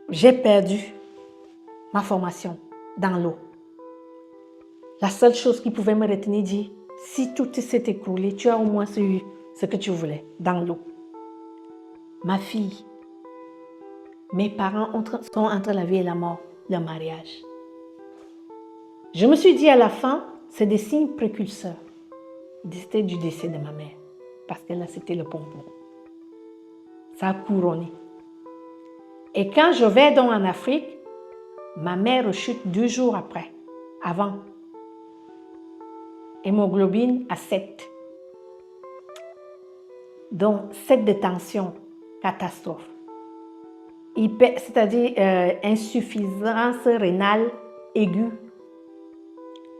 J'ai perdu ma formation dans l'eau. La seule chose qui pouvait me retenir dit, si tout s'est écroulé, tu as au moins eu ce que tu voulais dans l'eau. Ma fille, mes parents sont entre la vie et la mort, le mariage. Je me suis dit à la fin, c'est des signes précurseurs. C'était du décès de ma mère, parce que là, c'était le pompon. Ça a couronné. Et quand je vais donc en Afrique, ma mère rechute 2 jours après, avant. Hémoglobine à 7. Donc, 7 de tension, catastrophe. C'est-à-dire insuffisance rénale aiguë.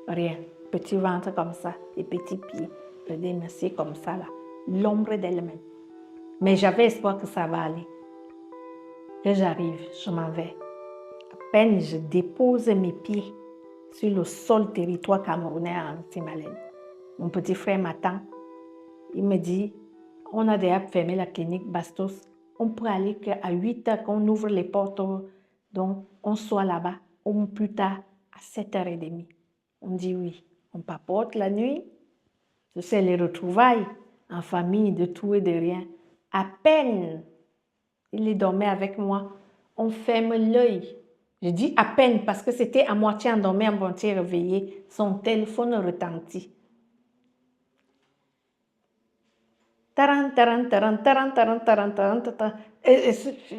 Rien. Petit ventre comme ça, des petits pieds, des messieurs comme ça, là. L'ombre d'elle-même. Mais j'avais espoir que ça va aller. Que j'arrive, je m'en vais. À peine je dépose mes pieds sur le sol territoire camerounais en Simalène. Mon petit frère m'attend. Il me dit, on a déjà fermé la clinique Bastos. On peut aller qu'à 8 heures qu'on ouvre les portes. Donc, on soit là-bas, ou plus tard, à 7h30. On dit oui. On papote la nuit. Je sais les retrouvailles en famille, de tout et de rien. À peine, il dormait avec moi. On ferme l'œil. Je dis à peine parce que c'était à moitié endormi, à moitié réveillé. Son téléphone retentit. Taran, taran, taran, taran, taran, taran, taran, taran.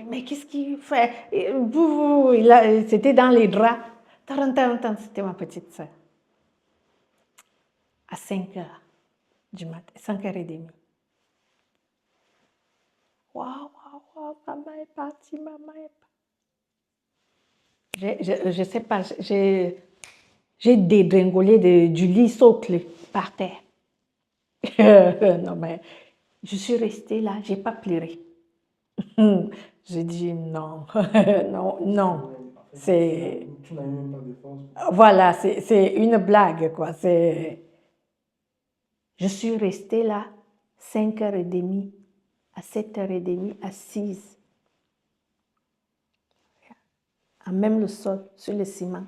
Mais qu'est-ce qu'il fait? C'était dans les draps. Taran, taran, taran. C'était ma petite soeur. À 5h du matin, 5h30. Waouh, waouh, waouh, maman est partie, maman est partie. Je ne sais pas, j'ai dégringolé du lit socle par terre. Non, mais je suis restée là, je n'ai pas pleuré. J'ai dit non, non, non. C'est... Tu n'as même pas de force. Voilà, c'est une blague, quoi. Je suis restée là 5h30, à 7h30, assise. À même le sol, sur le ciment.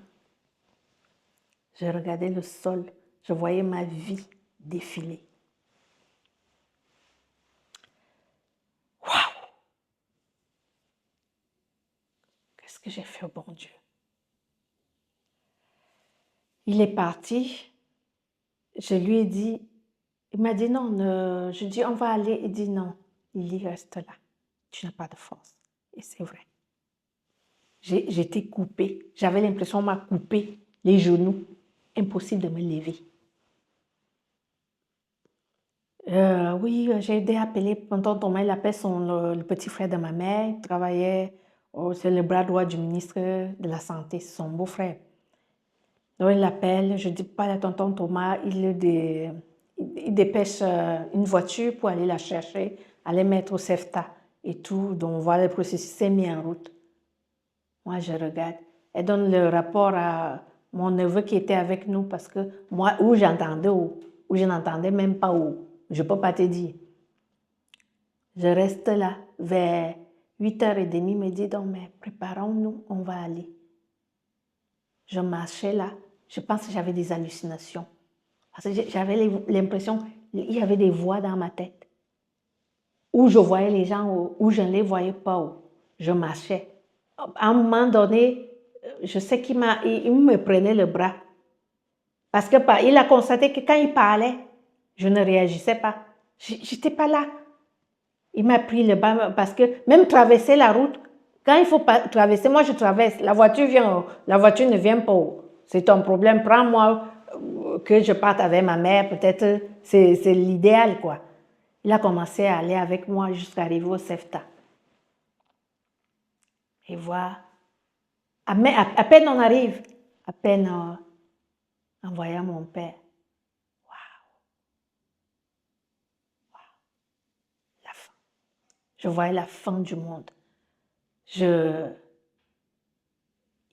Je regardais le sol, je voyais ma vie défiler. Waouh! Qu'est-ce que j'ai fait au bon Dieu? Il est parti. Je lui ai dit, il m'a dit non, je dis on va aller. Il dit non, il y reste là. Tu n'as pas de force. Et c'est vrai. J'étais coupée. J'avais l'impression qu'on m'a coupé les genoux. Impossible de me lever. Oui, j'ai aidé à appeler, pendant Thomas, il appelle le petit frère de ma mère, il travaillait, c'est le bras droit du ministre de la Santé, c'est son beau-frère. Donc il l'appelle, je dis pas à tonton Thomas, il dépêche une voiture pour aller la chercher, aller mettre au CEFTA et tout, donc voilà, le processus s'est mis en route. Moi, je regarde, elle donne le rapport à mon neveu qui était avec nous parce que moi, où j'entendais, où je n'entendais même pas où. Je ne peux pas te dire. Je reste là vers 8h30, il me dit donc, mais préparons-nous, on va aller. Je marchais là, je pense que j'avais des hallucinations. Parce que j'avais l'impression qu'il y avait des voix dans ma tête. Où je voyais les gens, où je ne les voyais pas, où je marchais. À un moment donné, je sais qu'il me prenait le bras. Parce qu'il a constaté que quand il parlait, je ne réagissais pas. Je n'étais pas là. Il m'a pris le bras parce que même traverser la route, quand il faut traverser, moi je traverse, la voiture ne vient pas. C'est ton problème, prends-moi que je parte avec ma mère, peut-être c'est l'idéal, quoi. Il a commencé à aller avec moi jusqu'à arriver au CEFTA. Et voilà. À peine on arrive, à peine en voyant mon père. La fin. Je voyais la fin du monde.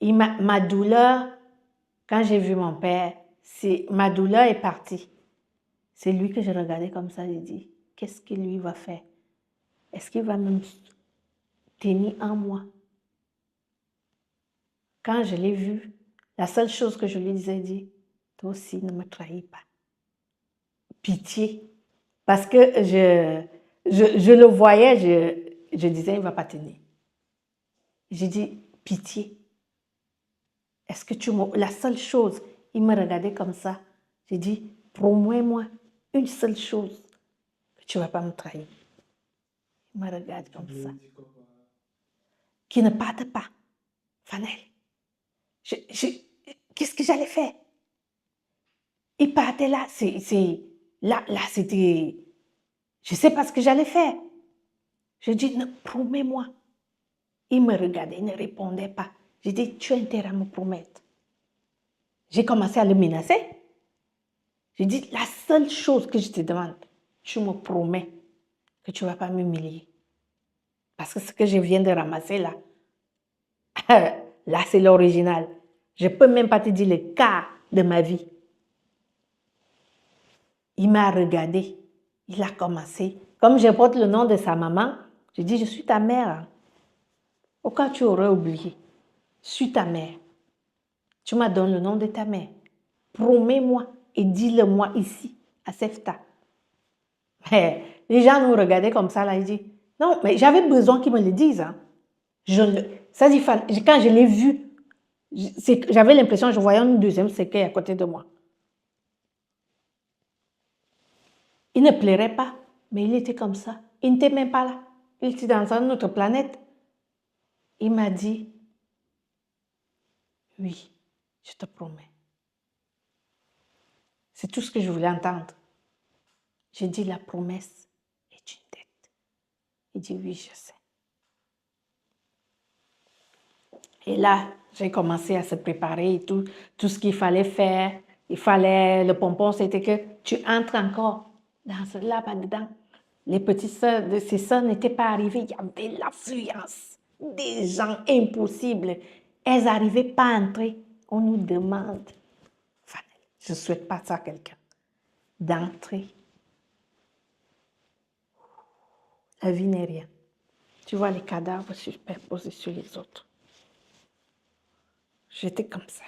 Ma douleur, quand j'ai vu mon père, ma douleur est partie. C'est lui que je regardais comme ça, j'ai dit, qu'est-ce qu'il lui va faire? Est-ce qu'il va me tenir en moi? Quand je l'ai vu, la seule chose que je lui disais, dit, toi aussi, ne me trahis pas. Pitié. Parce que je le voyais, je disais, il ne va pas tenir. J'ai dit, pitié. Est-ce que tu me... La seule chose, il me regardait comme ça. J'ai dit, promets-moi une seule chose, que tu ne vas pas me trahir. Il me regarde comme ça. Qui ne parte pas. Fanel. Qu'est-ce que j'allais faire? Il partait là. Là, c'était... Je ne sais pas ce que j'allais faire. Je dis, promets-moi. Il me regardait, il ne répondait pas. J'ai dit, tu as intérêt à me promettre. J'ai commencé à le menacer. J'ai dit, la seule chose que je te demande, tu me promets que tu ne vas pas m'humilier. Parce que ce que je viens de ramasser là, là c'est l'original. Je ne peux même pas te dire le cas de ma vie. Il m'a regardé. Il a commencé. Comme je porte le nom de sa maman, je dis, je suis ta mère. Au cas où tu aurais oublié, je suis ta mère. Tu m'as donné le nom de ta mère. Promets-moi et dis-le-moi ici, à Sefta. Les gens nous regardaient comme ça, là, ils disent, non, mais j'avais besoin qu'ils me le disent. Hein. Ça dit, quand je l'ai vu, j'avais l'impression que je voyais une deuxième séquelle à côté de moi. Il ne plairait pas, mais il était comme ça. Il n'était même pas là. Il était dans une autre planète. Il m'a dit, oui, je te promets. C'est tout ce que je voulais entendre. J'ai dit, la promesse est une dette. Il dit, oui, je sais. Et là, j'ai commencé à se préparer, tout ce qu'il fallait faire. Le pompon, c'était que tu entres encore là-bas dedans. Les petites sœurs de ses sœurs n'étaient pas arrivées. Il y avait l'affluence des gens impossibles. Elles n'arrivaient pas à entrer. On nous demande, je ne souhaite pas ça à quelqu'un, d'entrer. La vie n'est rien. Tu vois les cadavres superposés sur les autres. J'étais comme ça.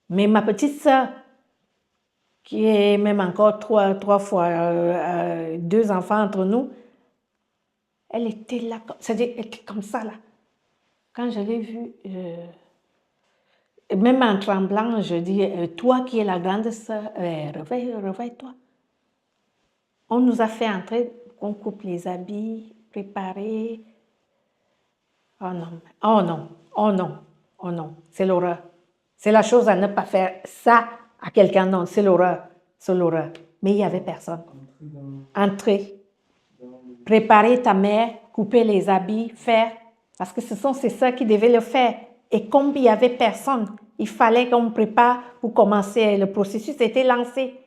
Mais ma petite sœur, qui est même encore trois fois, 2 enfants entre nous, elle était là, c'est-à-dire elle était comme ça là. Quand je l'ai vue, même en tremblant, je dis, toi qui es la grande sœur, réveille-toi. On nous a fait entrer, on coupe les habits, préparer. Oh non, oh non, oh non, oh non, c'est l'horreur. C'est la chose à ne pas faire. Ça, à quelqu'un, non, c'est l'horreur. C'est l'horreur. Mais il n'y avait personne. Entrer, préparer ta mère, couper les habits, faire. Parce que ce sont ces sœurs qui devaient le faire. Et comme il n'y avait personne, il fallait qu'on prépare pour commencer. Le processus était lancé.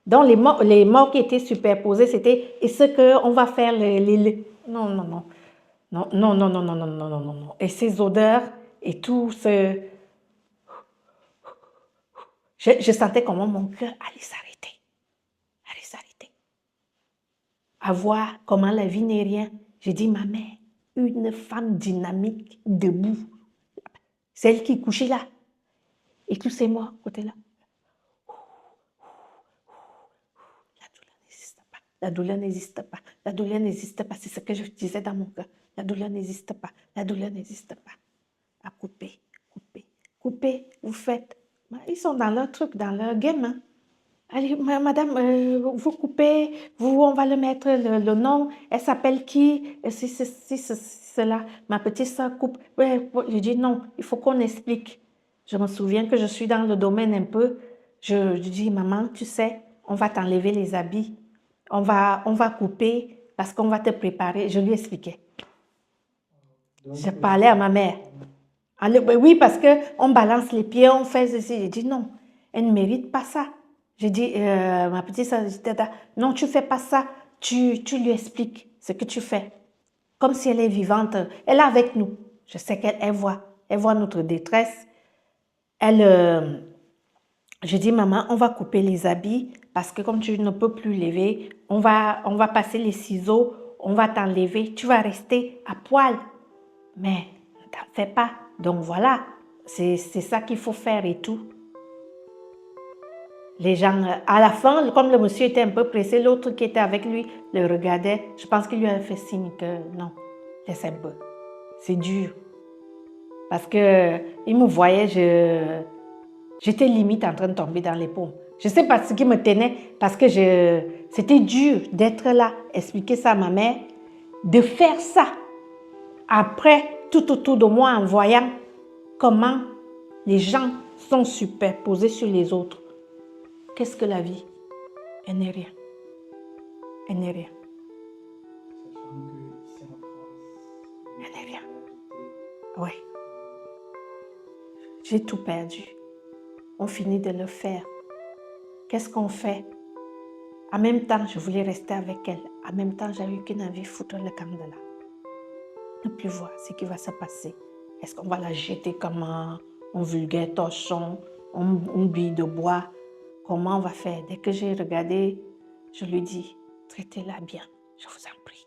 Donc, les morts qui étaient superposés, c'était, et ce qu'on va faire, non, non, non. Non, non, non, non, non, non, non, non, non, non. Et ces odeurs et tout ce... Je sentais comment mon cœur allait s'arrêter. Allait s'arrêter. À voir comment la vie n'est rien. J'ai dit, ma mère, une femme dynamique, debout. Celle qui couchait là. Et tous ces morts, côté là. La douleur n'existe pas. La douleur n'existe pas. C'est ce que je disais dans mon cœur. La douleur n'existe pas. La douleur n'existe pas. À couper, couper, couper. Vous faites. Ils sont dans leur truc, dans leur game. Hein. Allez, madame, vous coupez, on va le mettre le nom. Elle s'appelle qui? Si, cela. Ma petite soeur coupe. Ouais, je dis non, il faut qu'on explique. Je me souviens que je suis dans le domaine un peu. Je dis, maman, tu sais, on va t'enlever les habits. On va couper parce qu'on va te préparer. Je lui expliquais. Je parlais à ma mère. Oui, parce qu'on balance les pieds, on fait ceci. J'ai dit non, elle ne mérite pas ça. J'ai dit, ma petite soeur, non, tu ne fais pas ça. Tu lui expliques ce que tu fais. Comme si elle est vivante. Elle est avec nous. Je sais qu'elle voit. Elle voit notre détresse. Je dis, maman, on va couper les habits parce que comme tu ne peux plus lever, on va passer les ciseaux, on va t'enlever. Tu vas rester à poil. Mais ne t'en fais pas. Donc voilà, c'est ça qu'il faut faire et tout. Les gens, à la fin, comme le monsieur était un peu pressé, l'autre qui était avec lui le regardait. Je pense qu'il lui avait fait signe que non, laisse un peu. C'est dur. Parce qu'il me voyait, j'étais limite en train de tomber dans les pommes. Je ne sais pas ce qui me tenait parce que c'était dur d'être là, expliquer ça à ma mère, de faire ça. Après, tout autour de moi, en voyant comment les gens sont superposés sur les autres. Qu'est-ce que la vie? Elle n'est rien. Elle n'est rien. Elle n'est rien. Oui. J'ai tout perdu. On finit de le faire. Qu'est-ce qu'on fait? En même temps, je voulais rester avec elle. En même temps, j'avais qu'une envie de foutre le camp de là. Ne plus voir ce qui va se passer. Est-ce qu'on va la jeter comme un vulgaire torchon, une bille de bois? Comment on va faire? Dès que j'ai regardé, je lui dis, traitez-la bien, je vous en prie.